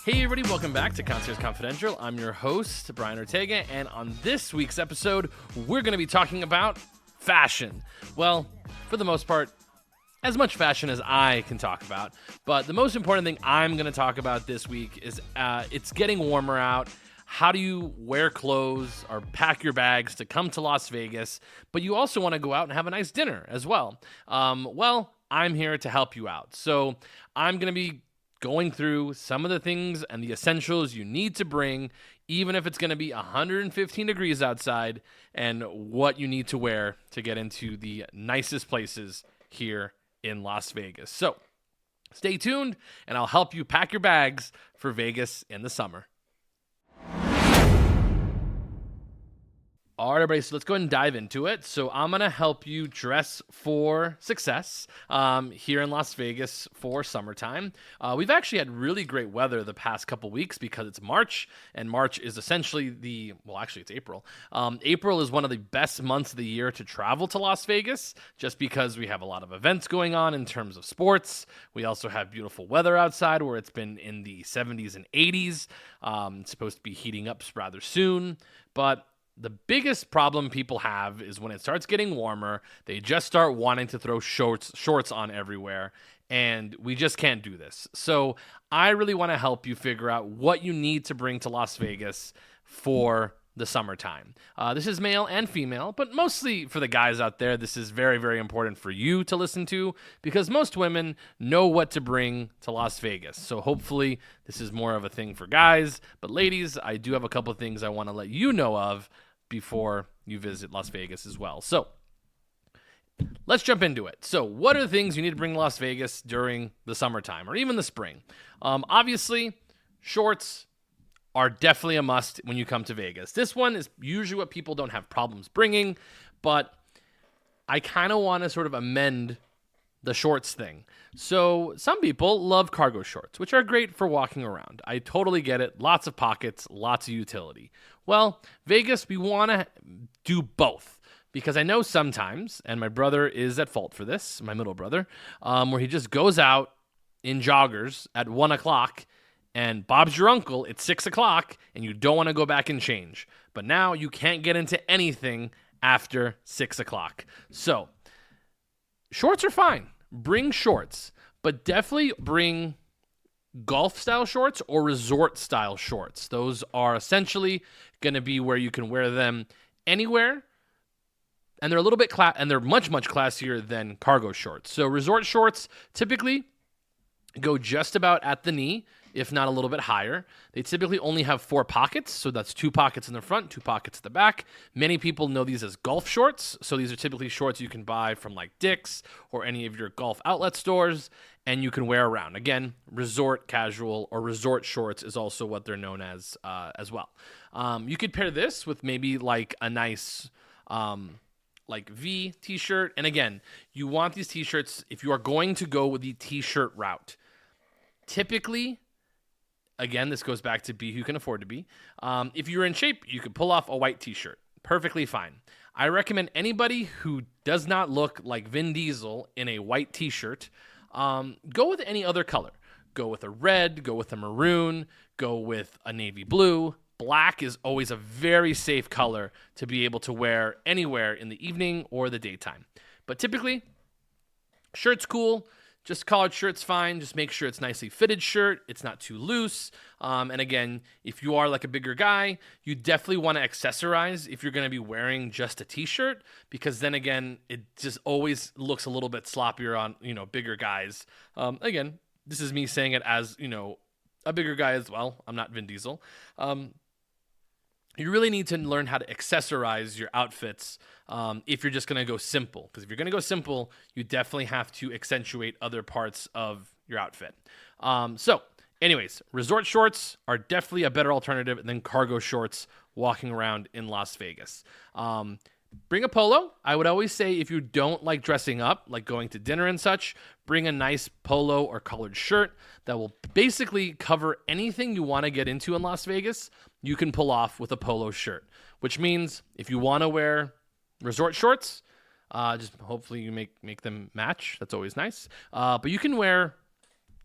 Hey everybody, welcome back to Concierge Confidential. I'm your host, Brian Ortega, and on this week's episode, we're going to be talking about fashion. Well, for the most part, as much fashion as I can talk about, but the most important thing I'm going to talk about this week is it's getting warmer out. How do you wear clothes or pack your bags to come to Las Vegas, but you also want to go out and have a nice dinner as well? Well, I'm here to help you out. So I'm going to be going through some of the things and the essentials you need to bring, even if it's going to be 115 degrees outside, and what you need to wear to get into the nicest places here in Las Vegas. So stay tuned, and I'll help you pack your bags for Vegas in the summer. All right, everybody, so let's go ahead and dive into it. So I'm going to help you dress for success here in Las Vegas for summertime. We've actually had really great weather the past couple weeks because it's March, and March is essentially it's April. April is one of the best months of the year to travel to Las Vegas just because we have a lot of events going on in terms of sports. We also have beautiful weather outside where it's been in the 70s and 80s. It's supposed to be heating up rather soon, but the biggest problem people have is when it starts getting warmer, they just start wanting to throw shorts on everywhere, and we just can't do this. So I really want to help you figure out what you need to bring to Las Vegas for the summertime. This is male and female, but mostly for the guys out there, this is very, very important for you to listen to because most women know what to bring to Las Vegas. So hopefully this is more of a thing for guys, but ladies, I do have a couple of things I want to let you know of before you visit Las Vegas as well. So let's jump into it. So what are the things you need to bring to Las Vegas during the summertime or even the spring? Obviously, shorts are definitely a must when you come to Vegas. This one is usually what people don't have problems bringing, but I kind of want to sort of amend the shorts thing. So some people love cargo shorts, which are great for walking around. I totally get it. Lots of pockets, lots of utility. Well, Vegas, we want to do both because I know sometimes, and my brother is at fault for this, my middle brother, where he just goes out in joggers at 1 o'clock and Bob's your uncle, it's 6 o'clock, and you don't want to go back and change. But now you can't get into anything after 6 o'clock. So shorts are fine. Bring shorts, but definitely bring golf-style shorts or resort-style shorts. Those are essentially going to be where you can wear them anywhere, and they're a little bit and they're much, much classier than cargo shorts. So resort shorts typically go just about at the knee, if not a little bit higher. They typically only have 4 pockets, so that's 2 pockets in the front, 2 pockets at the back. Many people know these as golf shorts, so these are typically shorts you can buy from like Dick's or any of your golf outlet stores, and you can wear around. Again, resort casual or resort shorts is also what they're known as well. You could pair this with maybe like a nice like V t-shirt, and again, you want these t-shirts if you are going to go with the t-shirt route. Typically, again, this goes back to be who can afford to be. If you're in shape, you could pull off a white t-shirt. Perfectly fine. I recommend anybody who does not look like Vin Diesel in a white t-shirt, go with any other color. Go with a red, go with a maroon, go with a navy blue. Black is always a very safe color to be able to wear anywhere in the evening or the daytime. But typically, shirt's cool. Just collared shirt's fine. Just make sure it's nicely fitted shirt. It's not too loose. And again, if you are like a bigger guy, you definitely want to accessorize if you're going to be wearing just a t-shirt, because then again, it just always looks a little bit sloppier on, bigger guys. Again, this is me saying it as, a bigger guy as well. I'm not Vin Diesel. You really need to learn how to accessorize your outfits if you're just going to go simple. Because if you're going to go simple, you definitely have to accentuate other parts of your outfit. So anyways, resort shorts are definitely a better alternative than cargo shorts walking around in Las Vegas. Bring a polo. I would always say if you don't like dressing up, like going to dinner and such, bring a nice polo or colored shirt that will basically cover anything you want to get into in Las Vegas. You can pull off with a polo shirt, which means if you want to wear resort shorts, just hopefully you make them match. That's always nice. But you can wear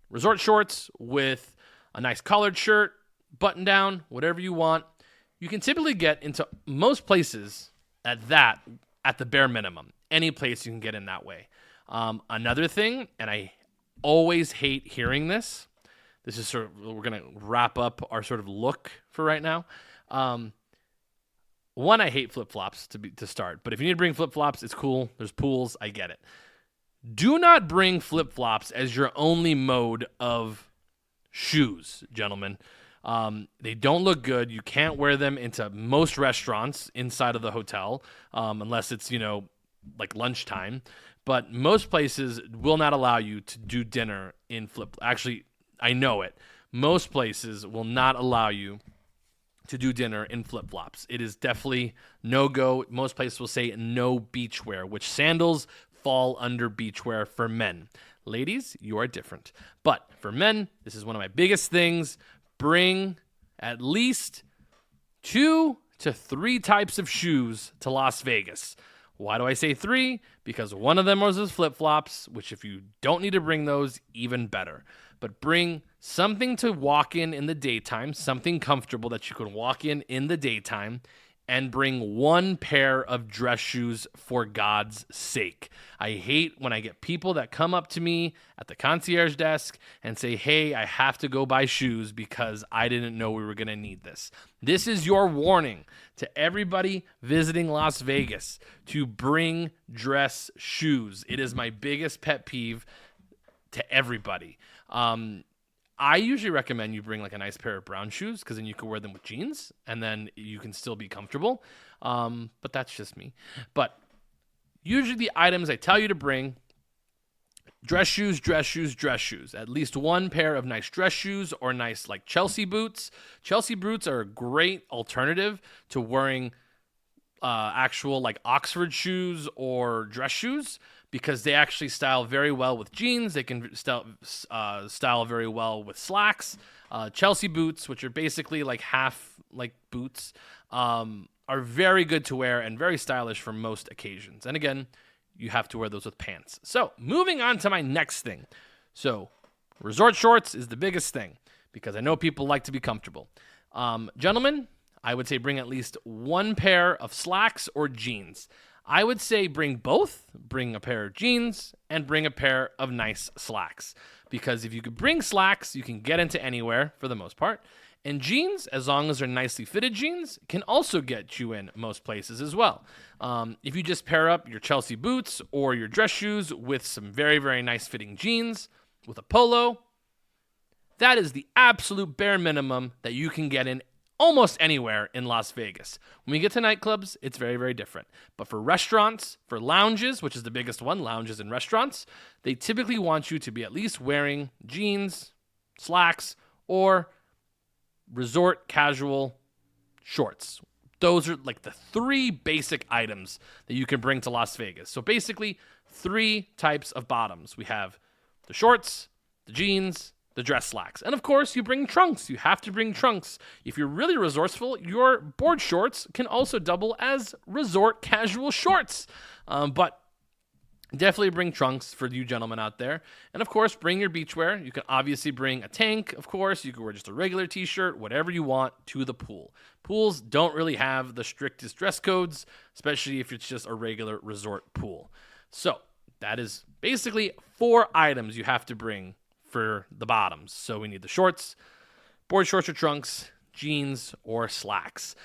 resort shorts with a nice collared shirt, button down, whatever you want. You can typically get into most places at the bare minimum. Any place you can get in that way. Another thing, and I always hate hearing this. This is we're going to wrap up our sort of look for right now. One, I hate flip-flops to start, but if you need to bring flip-flops, it's cool. There's pools. I get it. Do not bring flip-flops as your only mode of shoes, gentlemen. They don't look good. You can't wear them into most restaurants inside of the hotel, unless it's, like lunchtime. But most places will not allow you to do dinner in Actually, I know it. Most places will not allow you to do dinner in flip-flops. It is definitely no-go. Most places will say no beachwear, which sandals fall under beachwear for men. Ladies, you are different. But for men, this is one of my biggest things. Bring at least 2 to 3 types of shoes to Las Vegas. Why do I say 3? Because one of them was those flip-flops, which if you don't need to bring those, even better. But bring something to walk in the daytime, something comfortable that you can walk in the daytime, and bring 1 pair of dress shoes for God's sake. I hate when I get people that come up to me at the concierge desk and say, hey, I have to go buy shoes because I didn't know we were going to need this. This is your warning to everybody visiting Las Vegas to bring dress shoes. It is my biggest pet peeve to everybody. I usually recommend you bring like a nice pair of brown shoes because then you can wear them with jeans and then you can still be comfortable. But that's just me. But usually the items I tell you to bring: dress shoes, dress shoes, dress shoes. At least 1 pair of nice dress shoes or nice like Chelsea boots. Chelsea boots are a great alternative to wearing actual like Oxford shoes or dress shoes, because they actually style very well with jeans. They can style very well with slacks. Chelsea boots, which are basically like half like boots, are very good to wear and very stylish for most occasions. And again, you have to wear those with pants. So moving on to my next thing. So resort shorts is the biggest thing because I know people like to be comfortable. Gentlemen, I would say bring at least 1 pair of slacks or jeans. I would say bring both. Bring a pair of jeans and bring a pair of nice slacks. Because if you could bring slacks, you can get into anywhere for the most part. And jeans, as long as they're nicely fitted jeans, can also get you in most places as well. If you just pair up your Chelsea boots or your dress shoes with some very, very nice fitting jeans with a polo, that is the absolute bare minimum that you can get in almost anywhere in Las Vegas. When we get to nightclubs, it's very, very different. But for restaurants, for lounges, which is the biggest one, lounges and restaurants, they typically want you to be at least wearing jeans, slacks, or resort casual shorts. Those are like the 3 basic items that you can bring to Las Vegas. So basically 3 types of bottoms. We have the shorts, the jeans, the dress slacks. And of course, you bring trunks. You have to bring trunks. If you're really resourceful, your board shorts can also double as resort casual shorts. But definitely bring trunks for you gentlemen out there. And of course, bring your beachwear. You can obviously bring a tank, of course. You can wear just a regular t-shirt, whatever you want, to the pool. Pools don't really have the strictest dress codes, especially if it's just a regular resort pool. So that is basically 4 items you have to bring for the bottoms. So we need the shorts, board shorts or trunks, jeans, or slacks.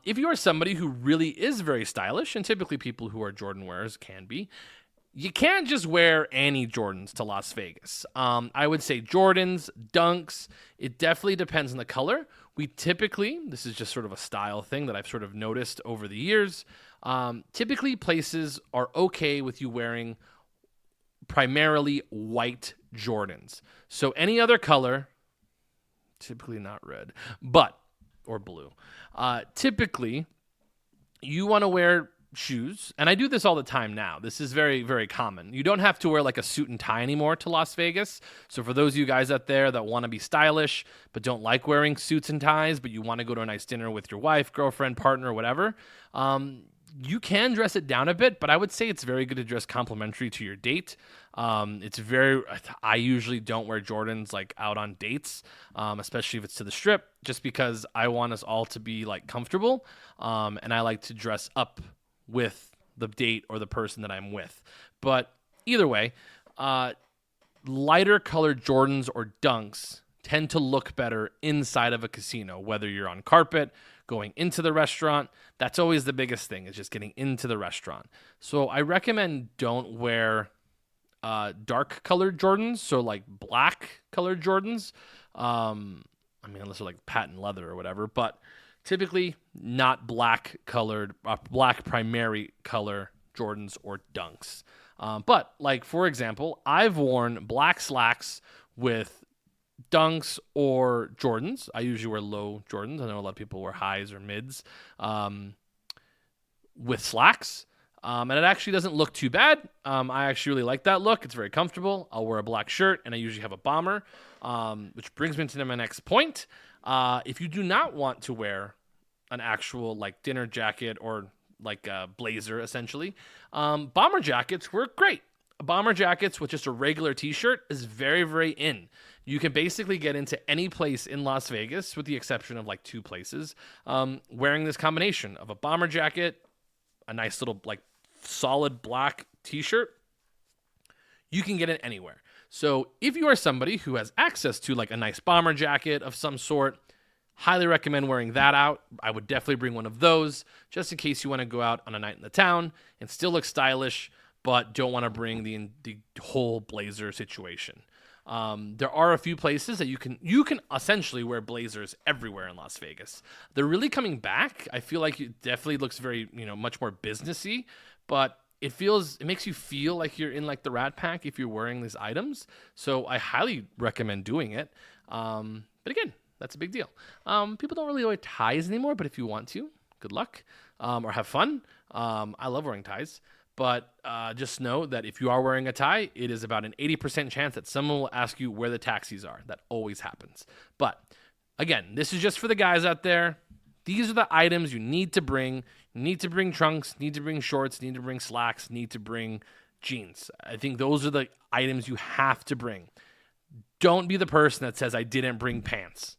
If you are somebody who really is very stylish, and typically people who are Jordan wearers can be, you can't just wear any Jordans to Las Vegas. I would say Jordans, Dunks, it definitely depends on the color. We typically, this is just sort of a style thing that I've sort of noticed over the years, typically places are okay with you wearing primarily white Jordans. So any other color, typically not red, or blue. Typically, you want to wear shoes, and I do this all the time now. This is very, very common. You don't have to wear like a suit and tie anymore to Las Vegas. So for those of you guys out there that want to be stylish but don't like wearing suits and ties, but you want to go to a nice dinner with your wife, girlfriend, partner, whatever, You can dress it down a bit, but I would say it's very good to dress complimentary to your date. I usually don't wear Jordans like out on dates, especially if it's to the strip, just because I want us all to be like comfortable. And I like to dress up with the date or the person that I'm with. But either way, lighter colored Jordans or Dunks tend to look better inside of a casino, whether you're on carpet, going into the restaurant. That's always the biggest thing, is just getting into the restaurant. So I recommend don't wear dark colored Jordans, so like black colored Jordans. Unless they're like patent leather or whatever, but typically not black colored, black primary color Jordans or Dunks. But like, for example, I've worn black slacks with Dunks or Jordans. I usually wear low Jordans. I know a lot of people wear highs or mids with slacks. And it actually doesn't look too bad. I actually really like that look. It's very comfortable. I'll wear a black shirt, and I usually have a bomber, which brings me to my next point. If you do not want to wear an actual like dinner jacket or like a blazer, essentially, bomber jackets work great. Bomber jackets with just a regular t-shirt is very, very in. You can basically get into any place in Las Vegas, with the exception of like 2 places, wearing this combination of a bomber jacket, a nice little like solid black t-shirt. You can get it anywhere. So if you are somebody who has access to like a nice bomber jacket of some sort, highly recommend wearing that out. I would definitely bring one of those just in case you want to go out on a night in the town and still look stylish, but don't want to bring the whole blazer situation. There are a few places that you can essentially wear blazers everywhere in Las Vegas. They're really coming back. I feel like it definitely looks very, much more businessy, but it makes you feel like you're in like the Rat Pack if you're wearing these items. So I highly recommend doing it. But again, that's a big deal. People don't really wear ties anymore, but if you want to, good luck, or have fun. I love wearing ties. But just know that if you are wearing a tie, it is about an 80% chance that someone will ask you where the taxis are. That always happens. But again, this is just for the guys out there. These are the items you need to bring. You need to bring trunks, need to bring shorts, need to bring slacks, need to bring jeans. I think those are the items you have to bring. Don't be the person that says, I didn't bring pants.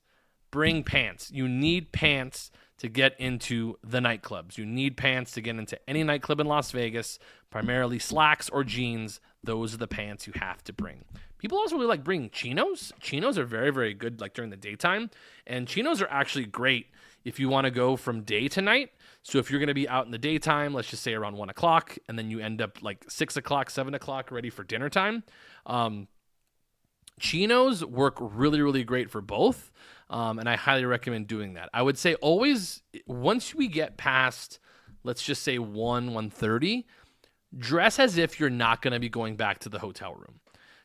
Bring pants. You need pants to get into the nightclubs. You need pants to get into any nightclub in Las Vegas, primarily slacks or jeans. Those are the pants you have to bring. People also really like bringing chinos. Chinos are very, very good like during the daytime, and chinos are actually great if you want to go from day to night. So if you're going to be out in the daytime, let's just say around 1 o'clock, and then you end up like 6 o'clock, 7 o'clock ready for dinner time. Chinos work really, really great for both. And I highly recommend doing that. I would say always, once we get past, let's just say 1:30, dress as if you're not going to be going back to the hotel room.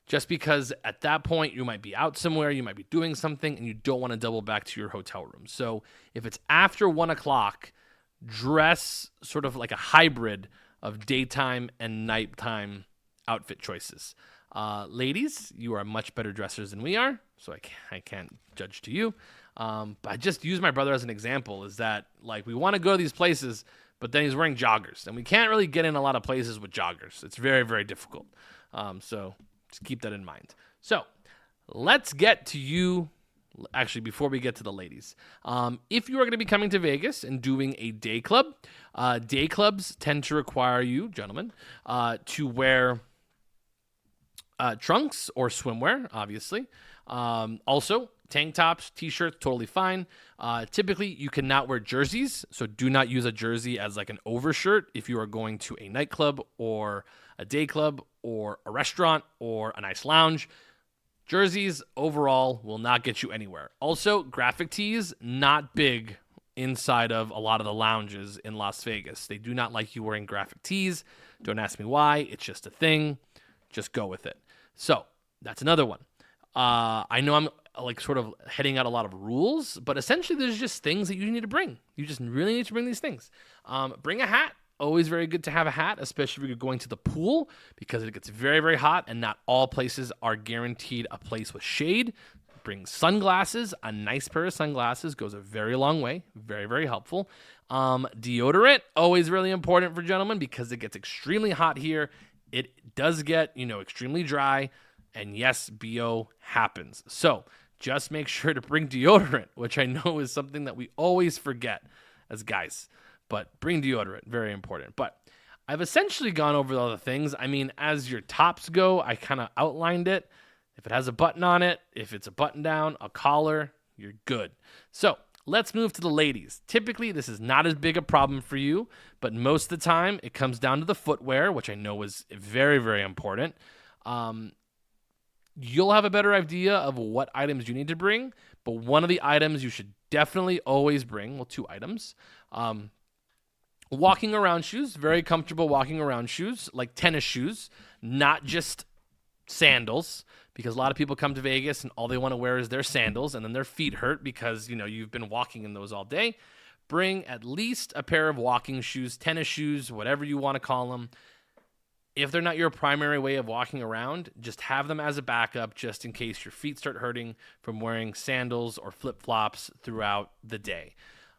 Just because at that point you might be out somewhere, you might be doing something, and you don't want to double back to your hotel room. So if it's after 1 o'clock, dress sort of like a hybrid of daytime and nighttime outfit choices. Ladies, you are much better dressers than we are, so I can't judge to you. But I just use my brother as an example, is that like we want to go to these places, but then he's wearing joggers, and we can't really get in a lot of places with joggers. It's very, very difficult. So just keep that in mind. So let's get to you. Actually, before we get to the ladies, if you are going to be coming to Vegas and doing a day club, day clubs tend to require you, gentlemen, to wear trunks or swimwear, obviously. Also, tank tops, t-shirts, totally fine. Typically, you cannot wear jerseys, so do not use a jersey as like an overshirt if you are going to a nightclub or a day club or a restaurant or a nice lounge. Jerseys overall will not get you anywhere. Also, graphic tees, not big inside of a lot of the lounges in Las Vegas. They do not like you wearing graphic tees. Don't ask me why. It's just a thing. Just go with it. So that's another one. I know I'm like sort of heading out a lot of rules, but essentially there's just things that you need to bring. You just really need to bring these things. Bring a hat. Always very good to have a hat, especially if you're going to the pool, because it gets very, very hot and not all places are guaranteed a place with shade. Bring sunglasses. A nice pair of sunglasses goes a very long way. Very, very helpful. Deodorant, always really important for gentlemen because it gets extremely hot here. It does get, extremely dry. And yes, BO happens. So just make sure to bring deodorant, which I know is something that we always forget as guys. But bring deodorant, very important. But I've essentially gone over the other things. I mean, as your tops go, I kind of outlined it. If it has a button on it, if it's a button down, a collar, you're good. So let's move to the ladies. Typically, this is not as big a problem for you, but most of the time, it comes down to the footwear, which I know is very, very important. You'll have a better idea of what items you need to bring, but one of the items you should definitely always bring, well, two items, walking around shoes, very comfortable walking around shoes, like tennis shoes, not just sandals, because a lot of people come to Vegas and all they want to wear is their sandals, and then their feet hurt because, you've been walking in those all day. Bring at least a pair of walking shoes, tennis shoes, whatever you want to call them. If they're not your primary way of walking around, just have them as a backup just in case your feet start hurting from wearing sandals or flip-flops throughout the day.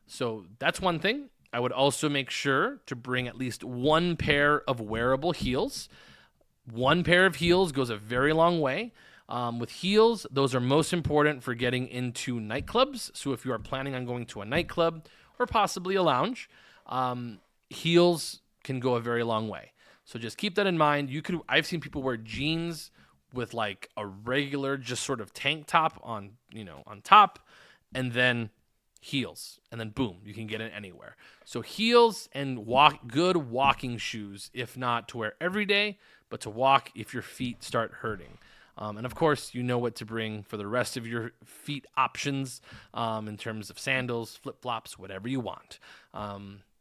So that's one thing. I would also make sure to bring at least one pair of wearable heels. One pair of heels goes a very long way. With heels, those are most important for getting into nightclubs. So if you are planning on going to a nightclub or possibly a lounge, heels can go a very long way. So just keep that in mind. I've seen people wear jeans with like a regular just sort of tank top on top, and then heels, and then boom, you can get it anywhere. So heels and good walking shoes, if not to wear every day, but to walk if your feet start hurting. And of course, you know what to bring for the rest of your feet options in terms of sandals, flip-flops, whatever you want.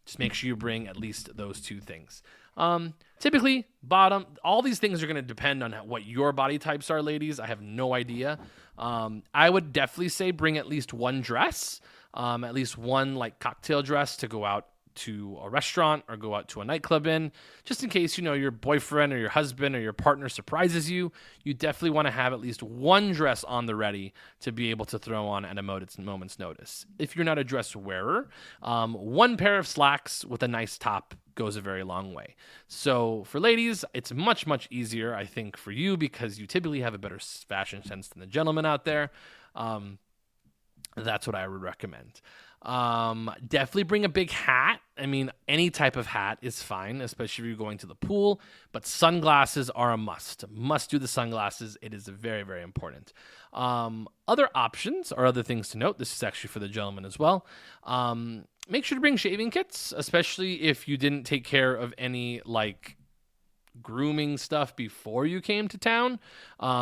Just make sure you bring at least those two things. Typically, all these things are going to depend on what your body types are, ladies. I have no idea. I would definitely say bring at least one dress, at least one like cocktail dress to go out to a restaurant or go out to a nightclub in, just in case, your boyfriend or your husband or your partner surprises you. You definitely want to have at least one dress on the ready to be able to throw on at a moment's notice. If you're not a dress wearer, one pair of slacks with a nice top goes a very long way. So for ladies, it's much, much easier, I think, for you because you typically have a better fashion sense than the gentleman out there. That's what I would recommend. Definitely bring a big hat. I mean, any type of hat is fine, especially if you're going to the pool, but sunglasses are a must. Must do the sunglasses. It is very, very important. Other options or other things to note. This is actually for the gentleman as well. Make sure to bring shaving kits, especially if you didn't take care of any like grooming stuff before you came to town,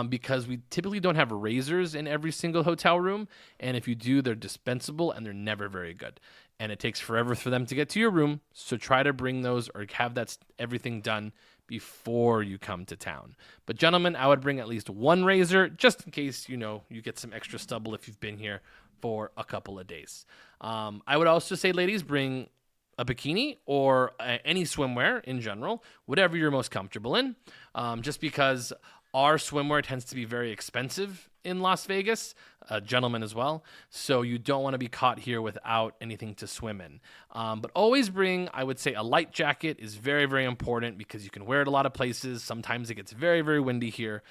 because we typically don't have razors in every single hotel room, and if you do, they're dispensable and they're never very good, and it takes forever for them to get to your room. So try to bring those or have everything done before you come to town. But gentlemen, I would bring at least one razor just in case you get some extra stubble if you've been here for a couple of days. I would also say, ladies, bring a bikini or any swimwear in general, whatever you're most comfortable in, just because our swimwear tends to be very expensive in Las Vegas, gentlemen as well, so you don't want to be caught here without anything to swim in. But always bring, I would say, a light jacket is very, very important because you can wear it a lot of places. Sometimes it gets very, very windy here.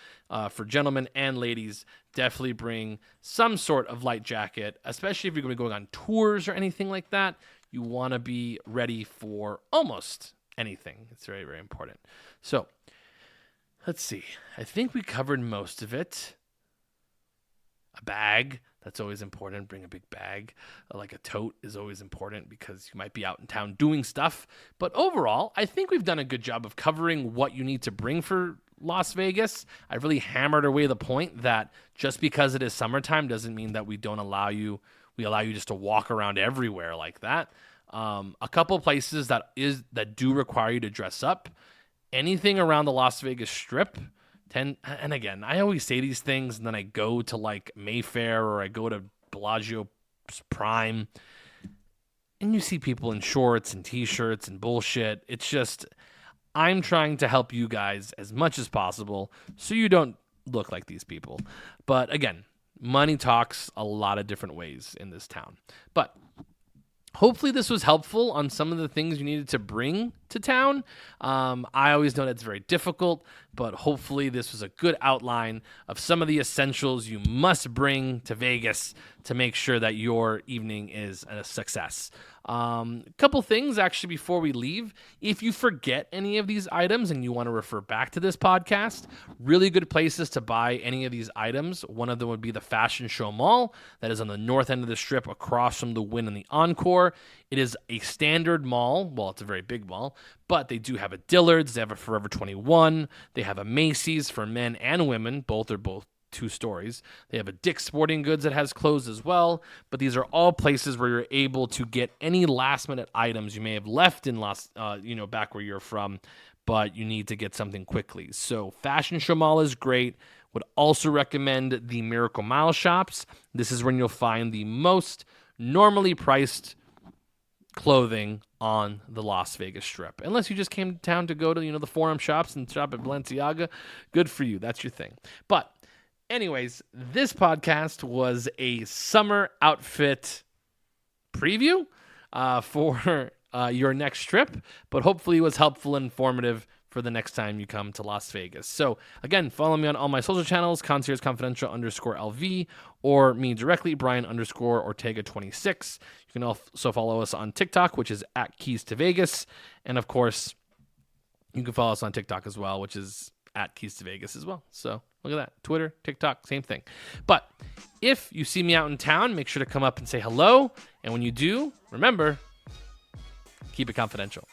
For gentlemen and ladies, definitely bring some sort of light jacket, especially if you're going to be going on tours or anything like that. You want to be ready for almost anything. It's very, very important. So let's see. I think we covered most of it. A bag, that's always important. Bring a big bag. Like a tote is always important because you might be out in town doing stuff. But overall, I think we've done a good job of covering what you need to bring for Las Vegas. I really hammered away the point that just because it is summertime doesn't mean that we allow you just to walk around everywhere like that. A couple places that do require you to dress up. Anything around the Las Vegas Strip. And again, I always say these things, and then I go to like Mayfair or I go to Bellagio Prime, and you see people in shorts and T-shirts and bullshit. It's just, I'm trying to help you guys as much as possible so you don't look like these people. But again, money talks a lot of different ways in this town. But hopefully this was helpful on some of the things you needed to bring to town. I always know that's very difficult, but hopefully this was a good outline of some of the essentials you must bring to Vegas to make sure that your evening is a success. Couple things actually before we leave. If you forget any of these items and you want to refer back to this podcast, really good places to buy any of these items. One of them would be the Fashion Show Mall that is on the north end of the strip across from the Wynn and the Encore. It is a standard mall. Well, it's a very big mall, but they do have a Dillard's. They have a Forever 21. They have a Macy's for men and women. Both are both 2 stories. They have a Dick's Sporting Goods that has closed as well, but these are all places where you're able to get any last minute items you may have left in back where you're from, but you need to get something quickly. So Fashion Show Mall is great. Would also recommend the Miracle Mile shops. This is when you'll find the most normally priced clothing on the Las Vegas Strip. Unless you just came to town to go to, the Forum shops and shop at Balenciaga, good for you. That's your thing. But anyways, this podcast was a summer outfit preview for your next trip, but hopefully it was helpful and informative for the next time you come to Las Vegas. So again, follow me on all my social channels, Concierge Confidential _LV, or me directly, Brian _Ortega26. You can also follow us on TikTok, which is at Keys to Vegas. And of course, you can follow us on TikTok as well, which is at Keys to Vegas as well. So look at that. Twitter, TikTok, same thing. But if you see me out in town, make sure to come up and say hello. And when you do, remember, keep it confidential.